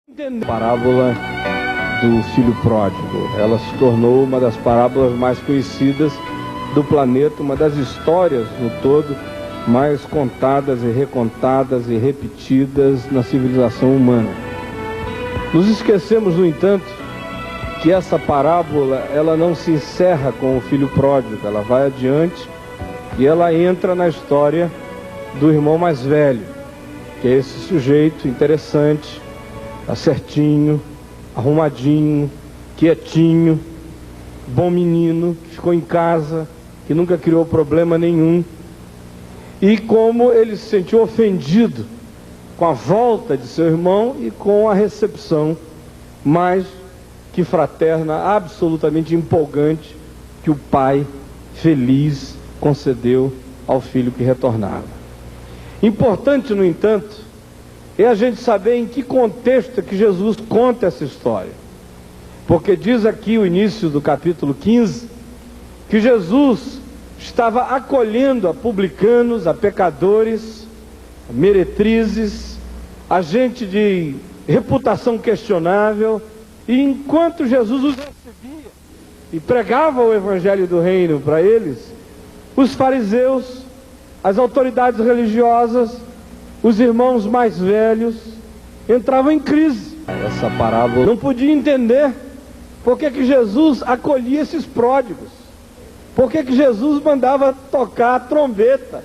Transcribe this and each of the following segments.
A parábola do filho pródigo, ela se tornou uma das parábolas mais conhecidas do planeta, uma das histórias no todo mais contadas e recontadas e repetidas na civilização humana. Nos esquecemos, no entanto, que essa parábola ela não se encerra com o filho pródigo, ela vai adiante e ela entra na história do irmão mais velho, que é esse sujeito interessante, tá certinho, arrumadinho, quietinho, bom menino, que ficou em casa, que nunca criou problema nenhum. E como ele se sentiu ofendido com a volta de seu irmão e com a recepção mais que fraterna, absolutamente empolgante, que o pai feliz concedeu ao filho que retornava. Importante, no entanto, é a gente saber em que contexto que Jesus conta essa história. Porque diz aqui o início do capítulo 15, que Jesus estava acolhendo a publicanos, a pecadores, a meretrizes, a gente de reputação questionável, e enquanto Jesus os recebia e pregava o evangelho do reino para eles, os fariseus, as autoridades religiosas, os irmãos mais velhos entravam em crise. Essa parábola não podia entender por que Jesus acolhia esses pródigos, por que Jesus mandava tocar a trombeta,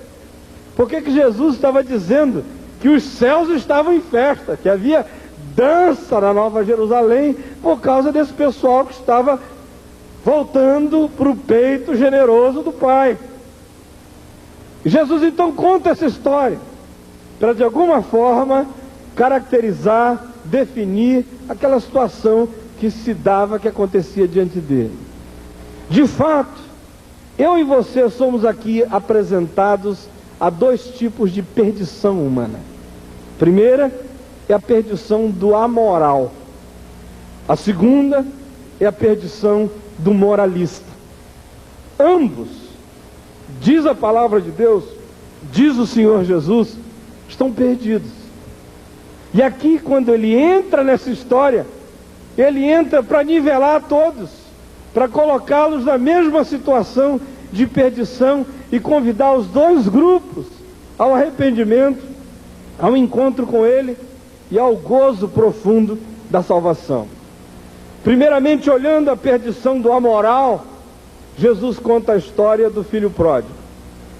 por que Jesus estava dizendo que os céus estavam em festa, que havia dança na Nova Jerusalém, por causa desse pessoal que estava voltando para o peito generoso do Pai. Jesus então conta essa história para de alguma forma caracterizar, definir aquela situação que se dava, que acontecia diante dele. De fato, eu e você somos aqui apresentados a dois tipos de perdição humana. A primeira é a perdição do amoral. A segunda é a perdição do moralista. Ambos, diz a palavra de Deus, diz o Senhor Jesus, estão perdidos. E aqui, quando ele entra nessa história, ele entra para nivelar todos, para colocá-los na mesma situação de perdição e convidar os dois grupos ao arrependimento, ao encontro com ele e ao gozo profundo da salvação. Primeiramente, olhando a perdição do amoral, Jesus conta a história do filho pródigo,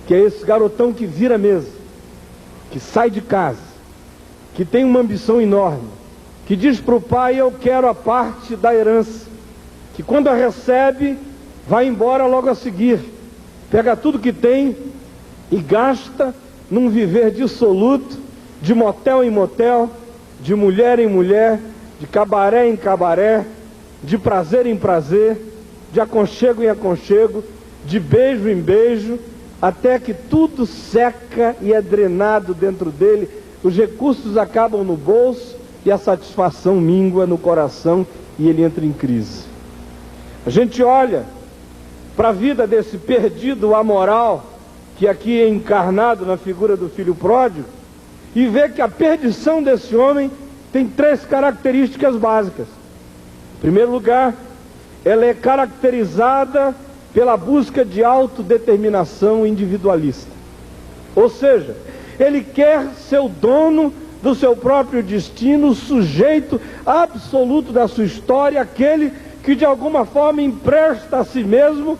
que é esse garotão que vira mesa, que sai de casa, que tem uma ambição enorme, que diz para o pai: eu quero a parte da herança, que quando a recebe, vai embora logo a seguir, pega tudo que tem e gasta num viver dissoluto, de motel em motel, de mulher em mulher, de cabaré em cabaré, de prazer em prazer, de aconchego em aconchego, de beijo em beijo, até que tudo seca e é drenado dentro dele, os recursos acabam no bolso e a satisfação mingua no coração e ele entra em crise. A gente olha para a vida desse perdido amoral, que aqui é encarnado na figura do filho pródigo, e vê que a perdição desse homem tem três características básicas. Em primeiro lugar, ela é caracterizada pela busca de autodeterminação individualista. Ou seja, ele quer ser o dono do seu próprio destino, o sujeito absoluto da sua história, aquele que de alguma forma empresta a si mesmo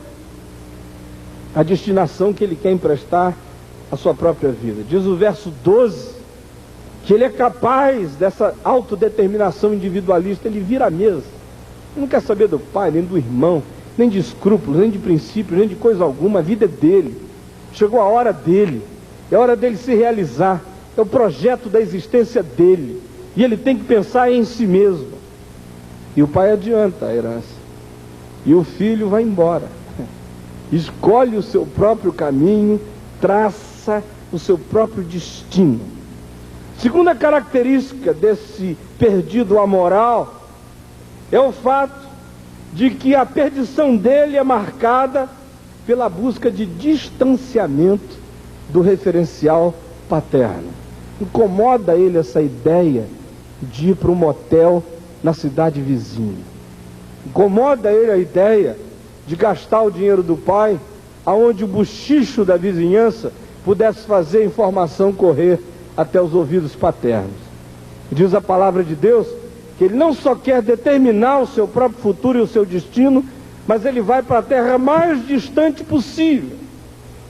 a destinação que ele quer emprestar à sua própria vida. Diz o verso 12, que ele é capaz dessa autodeterminação individualista, ele vira a mesa. Ele não quer saber do pai, nem do irmão, nem de escrúpulos, nem de princípios, nem de coisa alguma. A vida é dele. Chegou a hora dele. É hora dele se realizar. É o projeto da existência dele. E ele tem que pensar em si mesmo. E o pai adianta a herança. E o filho vai embora. Escolhe o seu próprio caminho, traça o seu próprio destino. Segunda característica desse perdido amoral é o fato de que a perdição dele é marcada pela busca de distanciamento do referencial paterno. Incomoda ele essa ideia de ir para um motel na cidade vizinha. Incomoda ele a ideia de gastar o dinheiro do pai aonde o bochicho da vizinhança pudesse fazer a informação correr até os ouvidos paternos. Diz a palavra de Deus que ele não só quer determinar o seu próprio futuro e o seu destino, mas ele vai para a terra mais distante possível.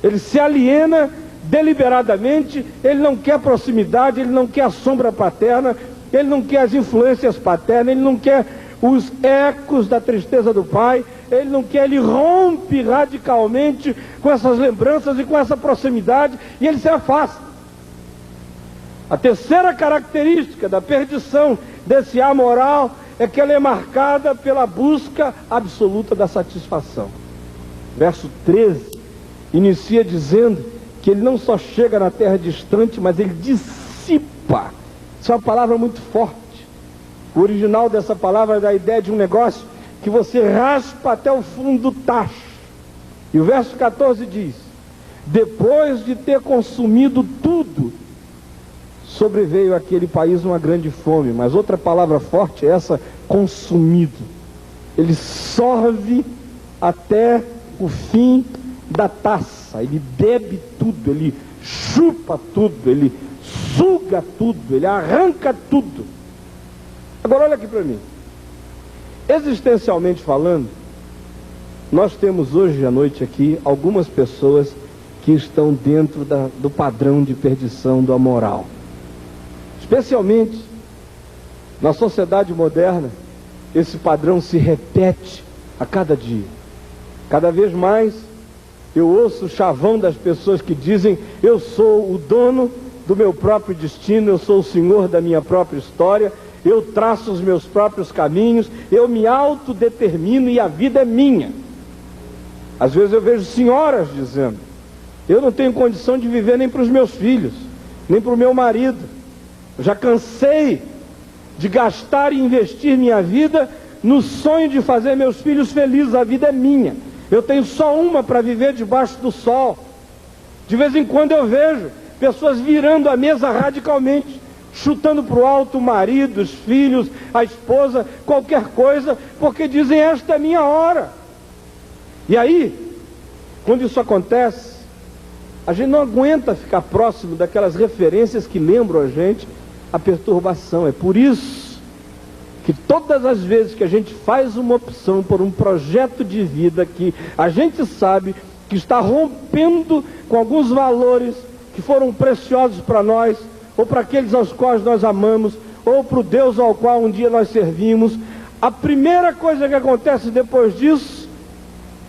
Ele se aliena deliberadamente, ele não quer proximidade, ele não quer a sombra paterna, ele não quer as influências paternas, ele não quer os ecos da tristeza do pai, ele não quer, ele rompe radicalmente com essas lembranças e com essa proximidade, e ele se afasta. A terceira característica da perdição desse amoral é que ela é marcada pela busca absoluta da satisfação. Verso 13 inicia dizendo que ele não só chega na terra distante, mas ele dissipa. Isso é uma palavra muito forte. O original dessa palavra dá a ideia de um negócio que você raspa até o fundo do tacho. E o verso 14 diz: depois de ter consumido tudo, sobreveio àquele país uma grande fome. Mas outra palavra forte é essa, consumido. Ele sorve até o fim da taça, ele bebe tudo, ele chupa tudo, ele suga tudo, ele arranca tudo. Agora olha aqui para mim. Existencialmente falando, nós temos hoje à noite aqui algumas pessoas que estão dentro do padrão de perdição do amoral. Especialmente na sociedade moderna, esse padrão se repete a cada dia. Cada vez mais eu ouço o chavão das pessoas que dizem: eu sou o dono do meu próprio destino, eu sou o senhor da minha própria história, eu traço os meus próprios caminhos, eu me autodetermino e a vida é minha. Às vezes eu vejo senhoras dizendo: eu não tenho condição de viver nem para os meus filhos, nem para o meu marido. Eu já cansei de gastar e investir minha vida no sonho de fazer meus filhos felizes, a vida é minha. Eu tenho só uma para viver debaixo do sol. De vez em quando eu vejo pessoas virando a mesa radicalmente, chutando para o alto o marido, os filhos, a esposa, qualquer coisa, porque dizem: esta é a minha hora. E aí, quando isso acontece, a gente não aguenta ficar próximo daquelas referências que lembram a gente a perturbação. É por isso que todas as vezes que a gente faz uma opção por um projeto de vida que a gente sabe que está rompendo com alguns valores que foram preciosos para nós, ou para aqueles aos quais nós amamos, ou para o Deus ao qual um dia nós servimos, a primeira coisa que acontece depois disso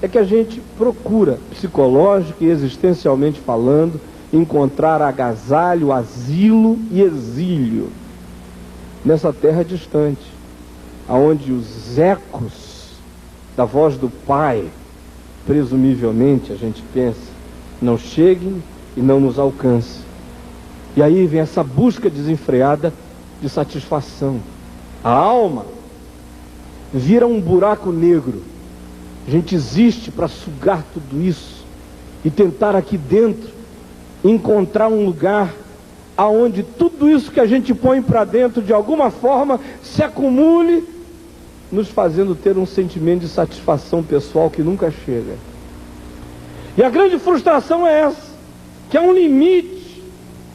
é que a gente procura, psicológica e existencialmente falando, encontrar agasalho, asilo e exílio nessa terra distante, aonde os ecos da voz do Pai, presumivelmente, a gente pensa, não cheguem e não nos alcancem. E aí vem essa busca desenfreada de satisfação. A alma vira um buraco negro. A gente existe para sugar tudo isso e tentar aqui dentro encontrar um lugar aonde tudo isso que a gente põe para dentro de alguma forma se acumule, nos fazendo ter um sentimento de satisfação pessoal que nunca chega. E a grande frustração é essa, que há um limite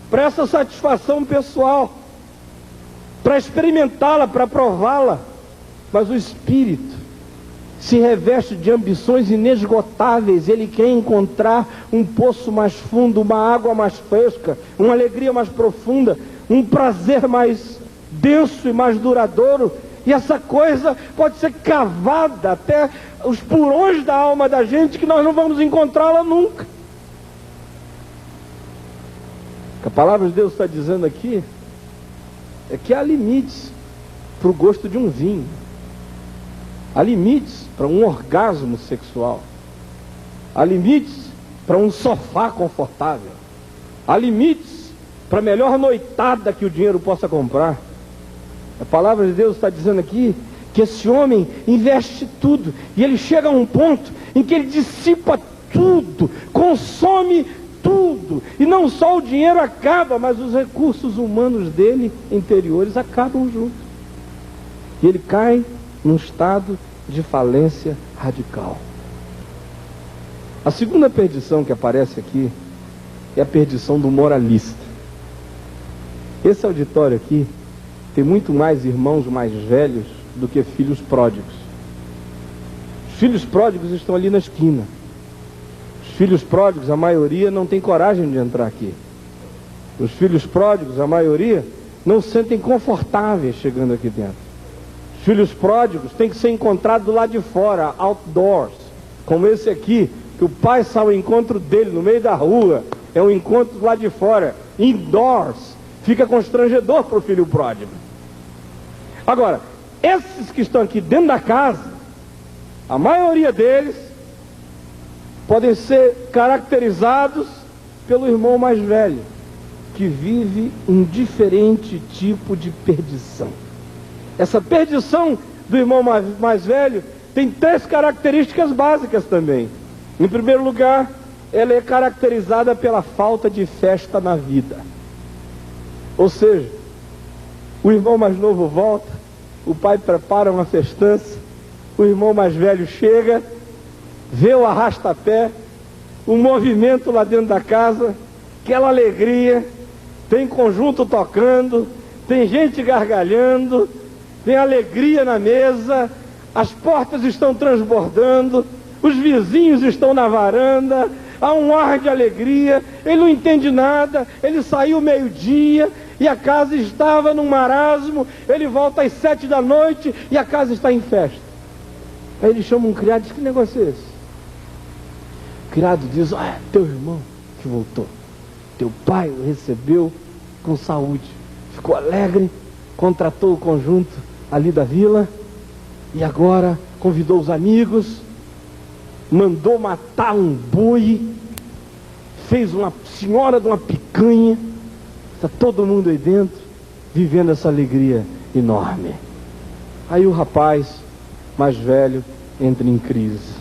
para essa satisfação pessoal, para experimentá-la, para prová-la, mas o espírito se reveste de ambições inesgotáveis. Ele quer encontrar um poço mais fundo, uma água mais fresca, uma alegria mais profunda, um prazer mais denso e mais duradouro. E essa coisa pode ser cavada até os porões da alma da gente, que nós não vamos encontrá-la nunca. O que a palavra de Deus está dizendo aqui é que há limites para o gosto de um vinho. Há limites para um orgasmo sexual. Há limites para um sofá confortável. Há limites para a melhor noitada que o dinheiro possa comprar. A palavra de Deus está dizendo aqui que esse homem investe tudo, e ele chega a um ponto em que ele dissipa tudo, consome tudo. E não só o dinheiro acaba, mas os recursos humanos dele, interiores, acabam juntos. E ele cai num estado de falência radical. A segunda perdição que aparece aqui é a perdição do moralista. Esse auditório aqui tem muito mais irmãos mais velhos do que filhos pródigos. Os filhos pródigos estão ali na esquina. Os filhos pródigos, a maioria, não tem coragem de entrar aqui. Os filhos pródigos, a maioria, não se sentem confortáveis chegando aqui dentro. Os filhos pródigos têm que ser encontrados do lado de fora, outdoors, como esse aqui, que o pai sai ao encontro dele no meio da rua, é um encontro lá de fora, indoors, fica constrangedor para o filho pródigo. Agora, esses que estão aqui dentro da casa, a maioria deles podem ser caracterizados pelo irmão mais velho, que vive um diferente tipo de perdição. Essa perdição do irmão mais velho tem 3 características básicas também. Em primeiro lugar, ela é caracterizada pela falta de festa na vida. Ou seja, o irmão mais novo volta, o pai prepara uma festança, o irmão mais velho chega, vê o arrasta-pé, o movimento lá dentro da casa, aquela alegria, tem conjunto tocando, tem gente gargalhando, tem alegria na mesa, as portas estão transbordando, os vizinhos estão na varanda, há um ar de alegria, ele não entende nada, ele saiu meio-dia e a casa estava num marasmo, ele volta às 7 da noite e a casa está em festa. Aí ele chama um criado e diz: que negócio é esse? O criado diz: é teu irmão que voltou, teu pai o recebeu com saúde, ficou alegre, contratou o conjunto ali da vila e agora convidou os amigos, mandou matar um boi, fez uma senhora de uma picanha, está todo mundo aí dentro vivendo essa alegria enorme. Aí o rapaz mais velho entra em crise,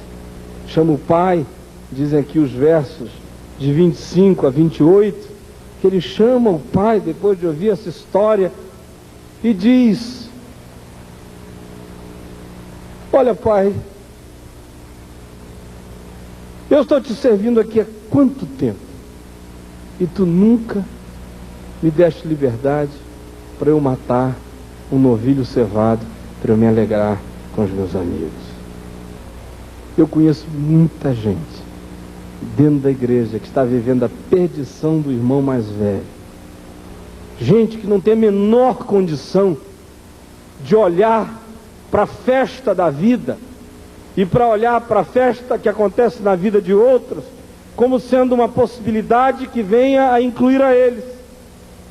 chama o pai, dizem aqui os versos de 25 a 28, que ele chama o pai depois de ouvir essa história e diz: olha, pai, eu estou te servindo aqui há quanto tempo e tu nunca me deste liberdade para eu matar um novilho cevado, para eu me alegrar com os meus amigos. Eu conheço muita gente dentro da igreja que está vivendo a perdição do irmão mais velho. Gente que não tem a menor condição de olhar para a festa da vida e para olhar para a festa que acontece na vida de outros como sendo uma possibilidade que venha a incluir a eles.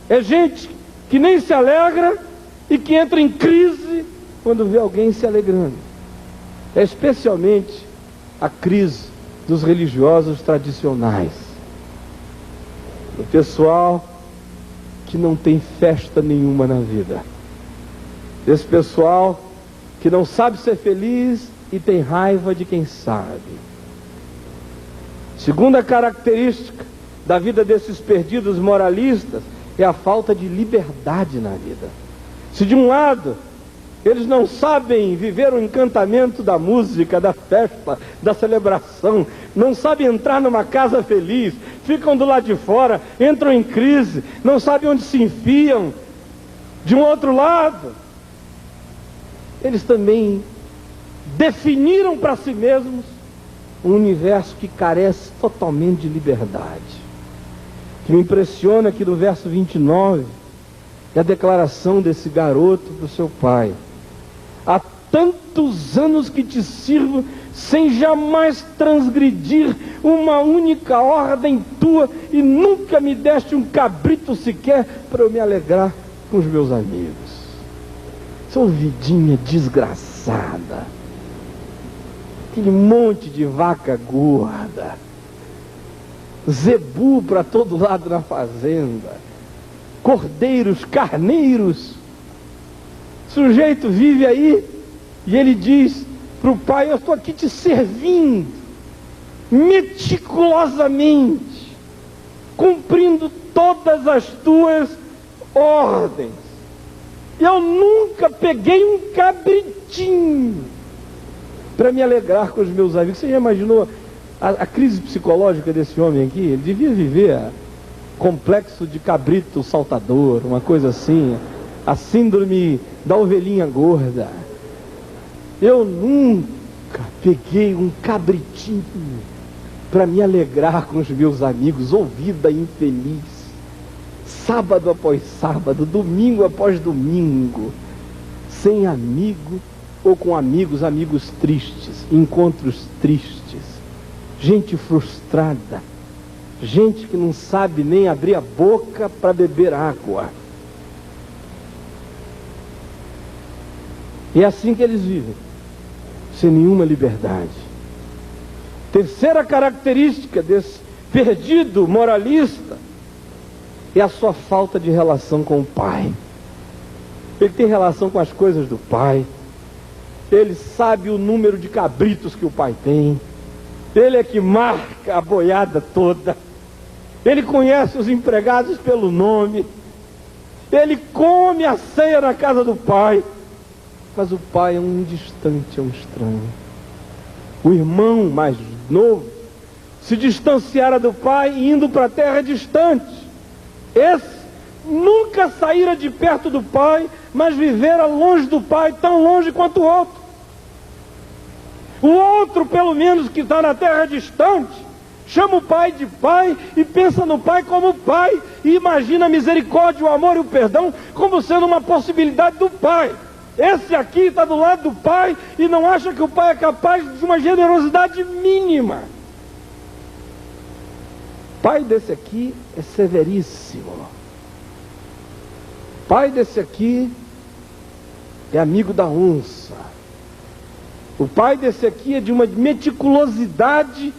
É gente que nem se alegra e que entra em crise quando vê alguém se alegrando. É especialmente a crise dos religiosos tradicionais, o pessoal que não tem festa nenhuma na vida, esse pessoal que não sabe ser feliz e tem raiva de quem sabe. Segunda característica da vida desses perdidos moralistas é a falta de liberdade na vida. Se de um lado eles não sabem viver o encantamento da música, da festa, da celebração, não sabem entrar numa casa feliz, ficam do lado de fora, entram em crise, não sabem onde se enfiam. De um outro lado, eles também definiram para si mesmos um universo que carece totalmente de liberdade. O que me impressiona aqui no verso 29 é a declaração desse garoto para o seu pai: há tantos anos que te sirvo sem jamais transgredir uma única ordem tua e nunca me deste um cabrito sequer para eu me alegrar com os meus amigos. Sua vidinha desgraçada, aquele monte de vaca gorda, zebu para todo lado na fazenda, cordeiros, carneiros. O sujeito vive aí e ele diz para o pai: eu estou aqui te servindo meticulosamente, cumprindo todas as tuas ordens. Eu nunca peguei um cabritinho para me alegrar com os meus amigos. Você já imaginou a crise psicológica desse homem aqui? Ele devia viver complexo de cabrito saltador, uma coisa assim, a síndrome da ovelhinha gorda. Eu nunca peguei um cabritinho para me alegrar com os meus amigos. Ô vida infeliz, sábado após sábado, domingo após domingo, sem amigo ou com amigos tristes, encontros tristes, gente frustrada, gente que não sabe nem abrir a boca para beber água. E é assim que eles vivem, sem nenhuma liberdade. Terceira característica desse perdido moralista é a sua falta de relação com o pai. Ele tem relação com as coisas do pai, ele sabe o número de cabritos que o pai tem, ele é que marca a boiada toda, ele conhece os empregados pelo nome, ele come a ceia na casa do pai, mas o pai é um distante, é um estranho. O irmão mais novo se distanciara do pai indo para a terra distante. Esse nunca saíra de perto do pai, mas vivera longe do pai, tão longe quanto o outro. O outro, pelo menos, que está na terra distante, chama o pai de pai e pensa no pai como pai, e imagina a misericórdia, o amor e o perdão como sendo uma possibilidade do pai. Esse aqui está do lado do pai e não acha que o pai é capaz de uma generosidade mínima. O pai desse aqui é severíssimo. O pai desse aqui é amigo da onça. O pai desse aqui é de uma meticulosidade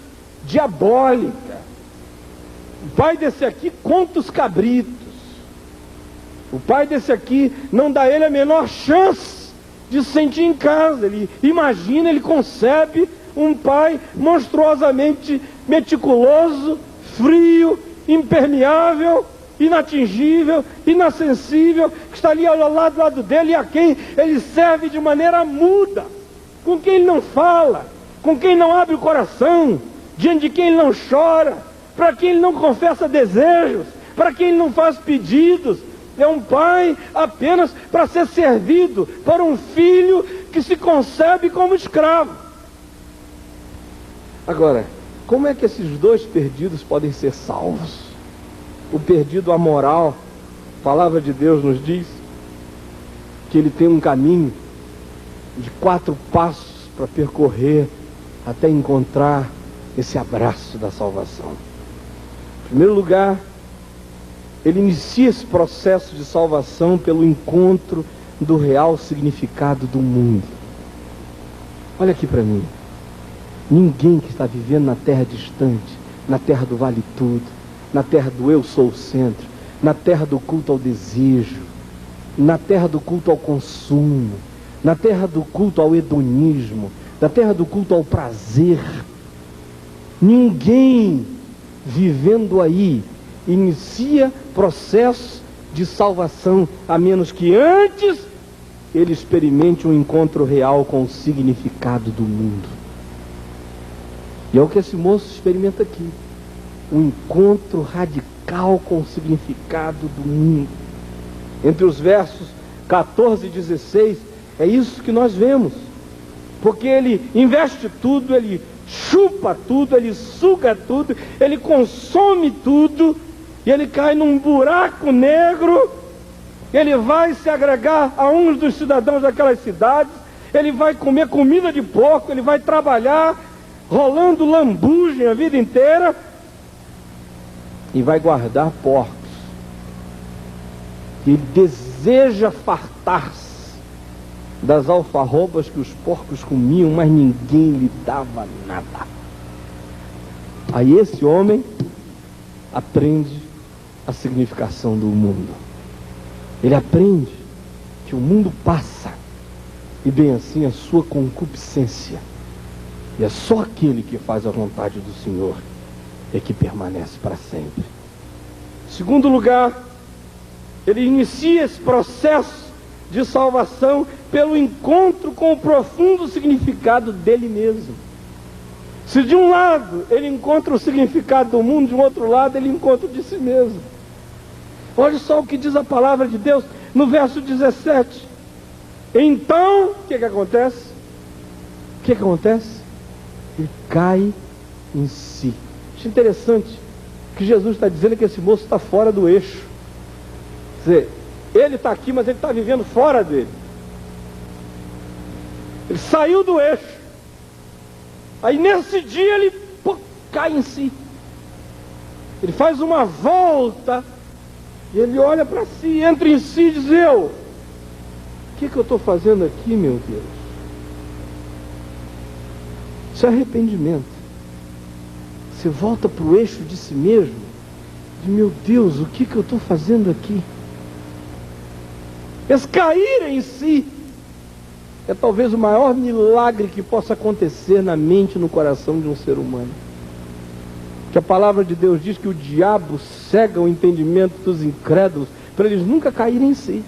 diabólica. O pai desse aqui conta os cabritos. O pai desse aqui não dá a ele a menor chance de se sentir em casa. Ele imagina, ele concebe um pai monstruosamente meticuloso, frio, impermeável, inatingível, inassensível, que está ali ao lado dele e a quem ele serve de maneira muda, com quem ele não fala, com quem não abre o coração, diante de quem ele não chora, para quem ele não confessa desejos, para quem ele não faz pedidos. É um pai apenas para ser servido por um filho que se concebe como escravo. Agora, como é que esses dois perdidos podem ser salvos? O perdido amoral, a palavra de Deus nos diz que ele tem um caminho de 4 passos para percorrer até encontrar esse abraço da salvação. Em primeiro lugar, ele inicia esse processo de salvação pelo encontro do real significado do mundo. Olha aqui para mim. Ninguém que está vivendo na terra distante, na terra do vale tudo, na terra do eu sou o centro, na terra do culto ao desejo, na terra do culto ao consumo, na terra do culto ao hedonismo, na terra do culto ao prazer, ninguém vivendo aí inicia processo de salvação, a menos que antes ele experimente um encontro real com o significado do mundo. E é o que esse moço experimenta aqui, um encontro radical com o significado do mundo. Entre os versos 14 e 16, é isso que nós vemos, porque ele investe tudo, ele chupa tudo, ele suga tudo, ele consome tudo, e ele cai num buraco negro. Ele vai se agregar a uns dos cidadãos daquelas cidades, ele vai comer comida de porco, ele vai trabalhar rolando lambugem a vida inteira e vai guardar porcos. Ele deseja fartar-se das alfarrobas que os porcos comiam, mas ninguém lhe dava nada. Aí esse homem aprende a significação do mundo. Ele aprende que o mundo passa, e bem assim a sua concupiscência. E é só aquele que faz a vontade do Senhor é que permanece para sempre. Segundo lugar, ele inicia esse processo de salvação pelo encontro com o profundo significado dele mesmo. Se de um lado ele encontra o significado do mundo, de um outro lado ele encontra o de si mesmo. Olha só o que diz a palavra de Deus no verso 17. Então, o que acontece? O que acontece? Ele cai em si. Acho interessante que Jesus está dizendo que esse moço está fora do eixo. Quer dizer, ele está aqui, mas ele está vivendo fora dele. Ele saiu do eixo. Aí nesse dia ele cai em si. Ele faz uma volta. E ele olha para si, entra em si e diz: o que eu estou fazendo aqui, meu Deus? Isso é arrependimento. Você volta para o eixo de si mesmo. De meu Deus, o que eu estou fazendo aqui? Esse cair em si é talvez o maior milagre que possa acontecer na mente e no coração de um ser humano. Que a palavra de Deus diz que o diabo cega o entendimento dos incrédulos para eles nunca caírem em si.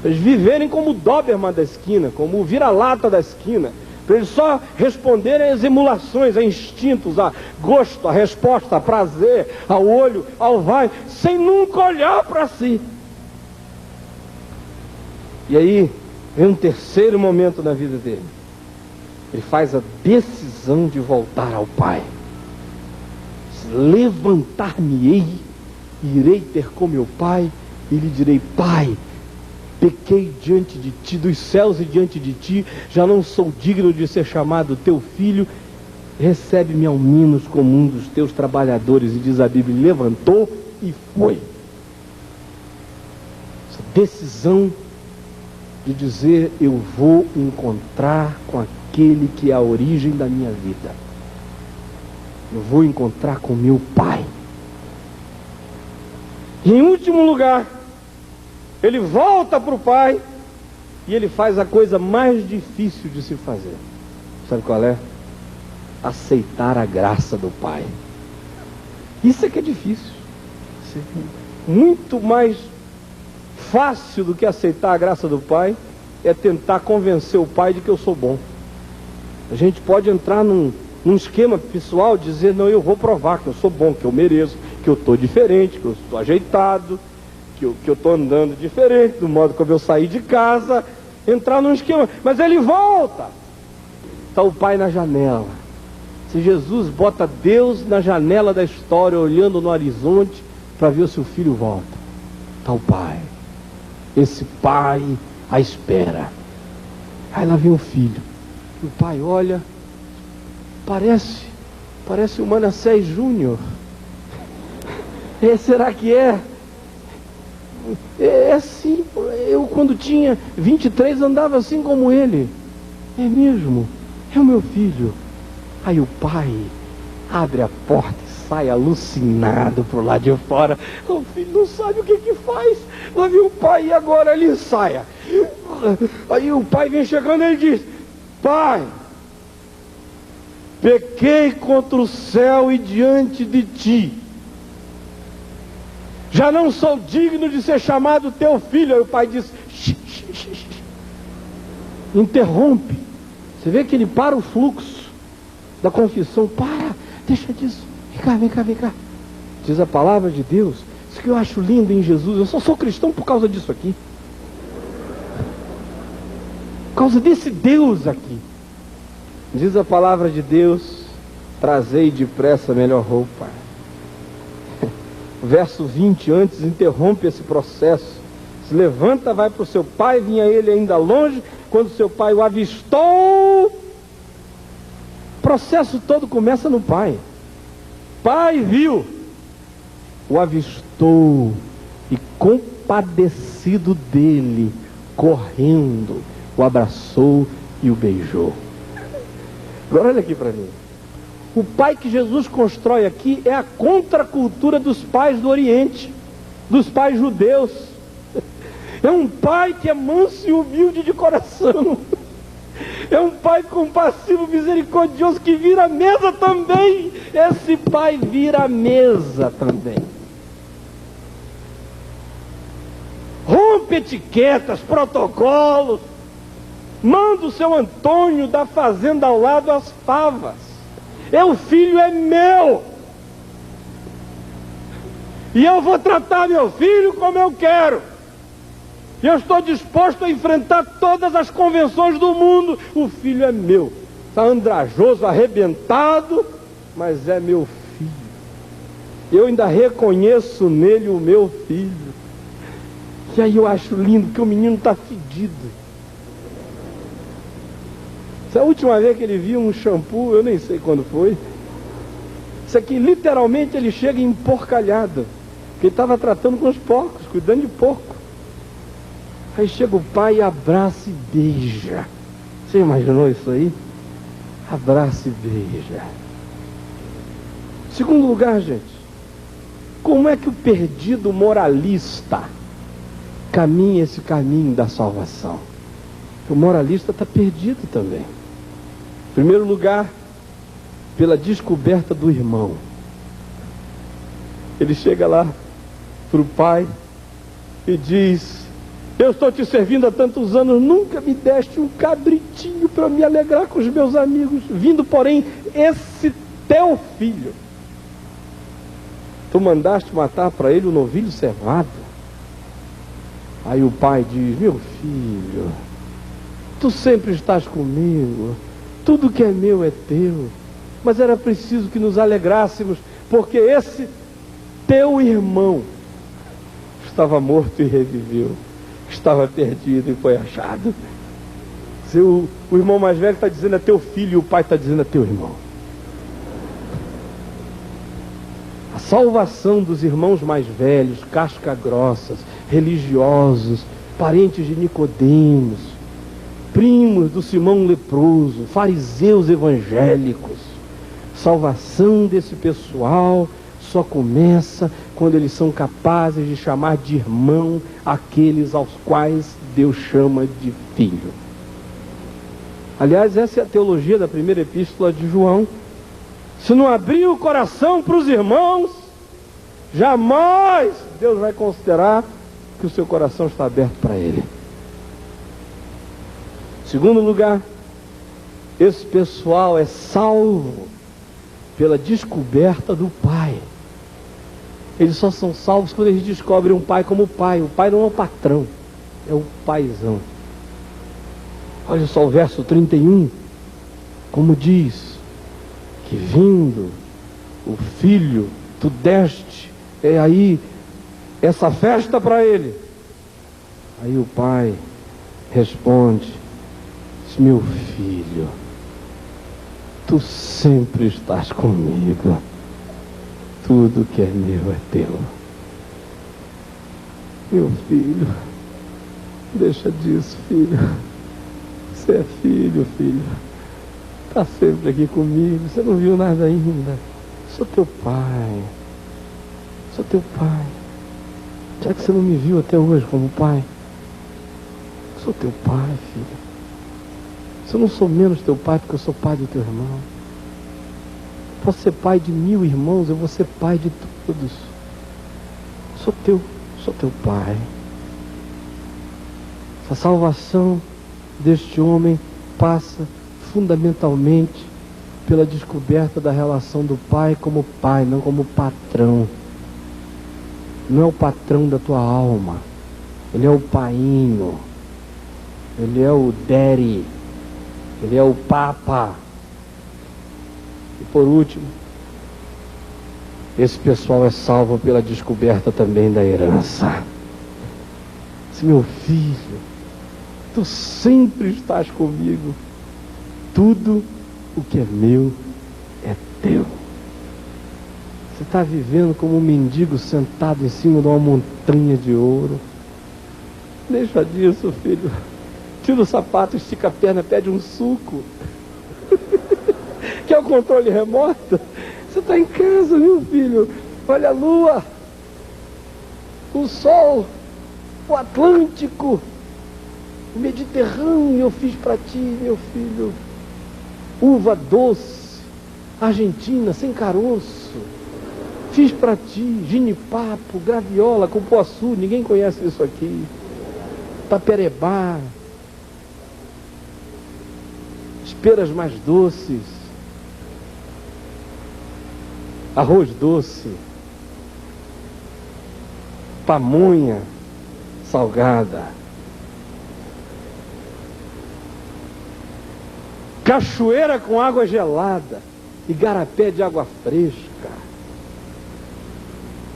Para eles viverem como o Doberman da esquina, como o vira-lata da esquina. Para eles só responderem às emulações, a instintos, a gosto, a resposta, a prazer, ao olho, ao vai, sem nunca olhar para si. E aí vem um terceiro momento na vida dele. Ele faz a decisão de voltar ao Pai. Levantar-me-ei, irei ter com meu Pai, e lhe direi: Pai, pequei diante de ti, dos céus e diante de ti, já não sou digno de ser chamado teu filho, recebe-me ao menos como um dos teus trabalhadores. E diz a Bíblia, levantou e foi. Essa decisão de dizer: eu vou encontrar com aquele que é a origem da minha vida. Eu vou encontrar com meu Pai. E em último lugar, ele volta para o Pai e ele faz a coisa mais difícil de se fazer. Sabe qual é? Aceitar a graça do Pai. Isso é que é difícil. Muito mais fácil do que aceitar a graça do Pai é tentar convencer o Pai de que eu sou bom. A gente pode entrar num esquema pessoal, dizer: não, eu vou provar que eu sou bom, que eu mereço, que eu estou diferente, que eu estou ajeitado, que eu estou andando diferente do modo como eu saí de casa. Entrar num esquema, mas ele volta. Está o Pai na janela. Se Jesus bota Deus na janela da história, olhando no horizonte para ver se o filho volta, está o Pai. Esse Pai à espera. Aí lá vem o filho. E o Pai olha, parece o Manassés Júnior. Será que é? É assim. Eu, quando tinha 23, andava assim como ele. É mesmo? É o meu filho. Aí o Pai abre a porta e sai alucinado pro lado de fora. O filho não sabe o que faz. Lá vem o Pai e agora ele saia. Aí o Pai vem chegando e ele diz: Pai, pequei contra o céu e diante de ti. Já não sou digno de ser chamado teu filho. Aí o Pai diz: interrompe. Você vê que ele para o fluxo da confissão. Para, deixa disso. Vem cá. Diz a palavra de Deus. Isso que eu acho lindo em Jesus. Eu só sou cristão por causa disso aqui. Por causa desse Deus aqui. Diz a palavra de Deus: trazei depressa a melhor roupa. Verso 20 antes interrompe esse processo. Se levanta, vai para o seu pai. Vinha ele ainda longe, quando seu pai o avistou. O processo todo começa no pai. Pai viu, o avistou e, compadecido dele, correndo, o abraçou e o beijou. Agora olha aqui para mim. O pai que Jesus constrói aqui é a contracultura dos pais do Oriente, dos pais judeus. É um pai que é manso e humilde de coração. É um pai compassivo, misericordioso, que vira a mesa também. Esse pai vira a mesa também. rompe etiquetas, protocolos. Manda o seu Antônio da fazenda ao lado às favas. O filho é meu. E eu vou tratar meu filho como eu quero. E eu estou disposto a enfrentar todas as convenções do mundo. O filho é meu. Está andrajoso, arrebentado, mas é meu filho. Eu ainda reconheço nele o meu filho. E aí eu acho lindo que o menino está fedido. Essa é a última vez que ele viu um shampoo, eu nem sei quando foi. Isso aqui literalmente ele chega emporcalhado. Porque ele estava tratando com os porcos, cuidando de porco. Aí chega o pai, abraça e beija. Você imaginou isso aí? Abraça e beija. Segundo lugar, gente, como é que o perdido moralista caminha esse caminho da salvação? O moralista está perdido também. Em primeiro lugar, pela descoberta do irmão. Ele chega lá para o pai e diz: eu estou te servindo há tantos anos, nunca me deste um cabritinho para me alegrar com os meus amigos, vindo porém esse teu filho. Tu mandaste matar para ele o novilho cevado. Aí o pai diz: meu filho, tu sempre estás comigo, tudo que é meu é teu, mas era preciso que nos alegrássemos, porque esse teu irmão estava morto e reviveu, estava perdido e foi achado. O irmão mais velho está dizendo é teu filho, e o pai está dizendo é teu irmão. A salvação dos irmãos mais velhos, casca-grossas, religiosos, parentes de Nicodemos, primos do Simão leproso, fariseus evangélicos. Salvação desse pessoal só começa quando eles são capazes de chamar de irmão aqueles aos quais Deus chama de filho. Aliás, essa é a teologia da primeira epístola de João. Se não abrir o coração para os irmãos, jamais Deus vai considerar que o seu coração está aberto para Ele. Segundo lugar, esse pessoal é salvo pela descoberta do Pai. Eles só são salvos quando eles descobrem um pai como pai. O pai não é o patrão, é o paizão. Olha só o verso 31, como diz, que vindo o filho, tu deste, aí essa festa para ele. Aí o pai responde: meu filho, tu sempre estás comigo, tudo que é meu é teu. Meu filho, deixa disso, filho. Você é filho, filho. Está sempre aqui comigo. Você não viu nada ainda. Sou teu pai. Sou teu pai. Já que você não me viu até hoje como pai, sou teu pai, filho. Se eu não sou menos teu pai porque eu sou pai do teu irmão. Posso ser pai de 1000 irmãos, eu vou ser pai de todos. Sou teu pai. A salvação deste homem passa fundamentalmente pela descoberta da relação do pai como pai, não como patrão. Não é o patrão da tua alma, ele é o painho, ele é o daddy, ele é o papa. E por último, esse pessoal é salvo pela descoberta também da herança. Esse meu filho, tu sempre estás comigo, tudo o que é meu é teu. Você está vivendo como um mendigo sentado em cima de uma montanha de ouro. Deixa disso, filho. Tira o sapato, estica a perna, pede um suco. Quer o controle remoto? Você está em casa, meu filho. Olha a lua, o sol, o Atlântico, o Mediterrâneo eu fiz para ti, meu filho. Uva doce, Argentina, sem caroço. Fiz para ti, ginipapo, graviola, cupuaçu, ninguém conhece isso aqui. taperebá, as peras mais doces, arroz doce, pamonha salgada, cachoeira com água gelada, igarapé de água fresca,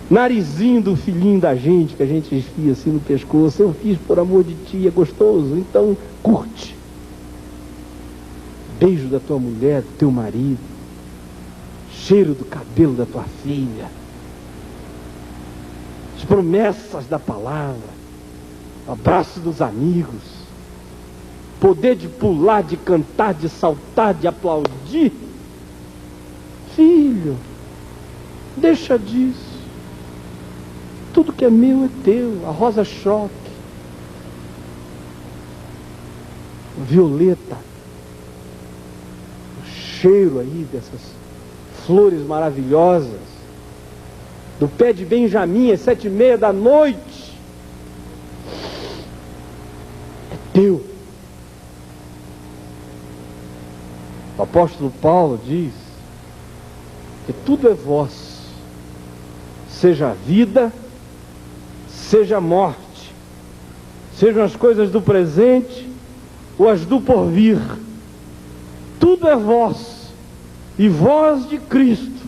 narizinho do filhinho da gente, que a gente enfia assim no pescoço. Eu fiz por amor de ti, é gostoso, então curte. Beijo da tua mulher, do teu marido, cheiro do cabelo da tua filha, as promessas da palavra, abraço dos amigos, poder de pular, de cantar, de saltar, de aplaudir. Filho, deixa disso. Tudo que é meu é teu. A rosa choque, a violeta, o cheiro aí dessas flores maravilhosas, do pé de Benjamim às 7:30 da noite, é teu. O apóstolo Paulo diz que tudo é vosso, seja a vida, seja a morte, sejam as coisas do presente ou as do porvir, tudo é vosso, e vós de Cristo,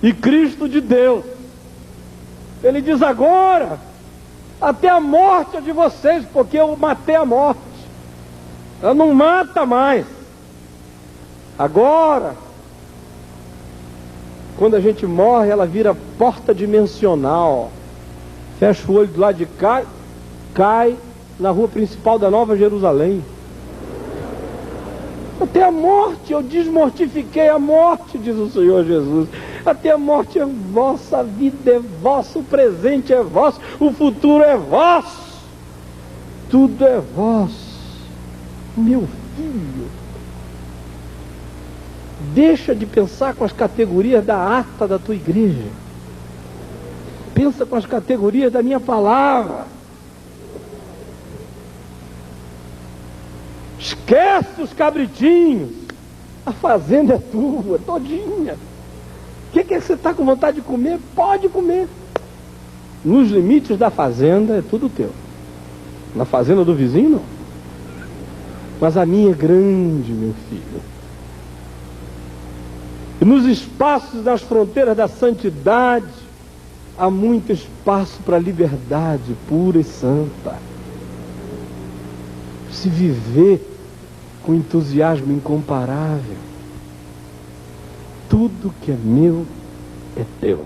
e Cristo de Deus. Ele diz agora, até a morte é de vocês, porque eu matei a morte. Ela não mata mais. Agora, quando a gente morre, ela vira porta dimensional. Fecha o olho do lado de cá, cai na rua principal da Nova Jerusalém. Até a morte, eu desmortifiquei a morte, diz o Senhor Jesus. Até a morte é vossa, a vida é vossa, o presente é vosso, o futuro é vosso. Tudo é vosso. Meu filho, deixa de pensar com as categorias da ata da tua igreja. Pensa com as categorias da minha palavra. Esquece os cabritinhos. A fazenda é tua, todinha. O que você está com vontade de comer? Pode comer. Nos limites da fazenda é tudo teu. Na fazenda do vizinho, não. Mas a minha é grande, meu filho. E nos espaços, nas fronteiras da santidade, há muito espaço para a liberdade pura e santa. Se viver com entusiasmo incomparável. Tudo que é meu é teu.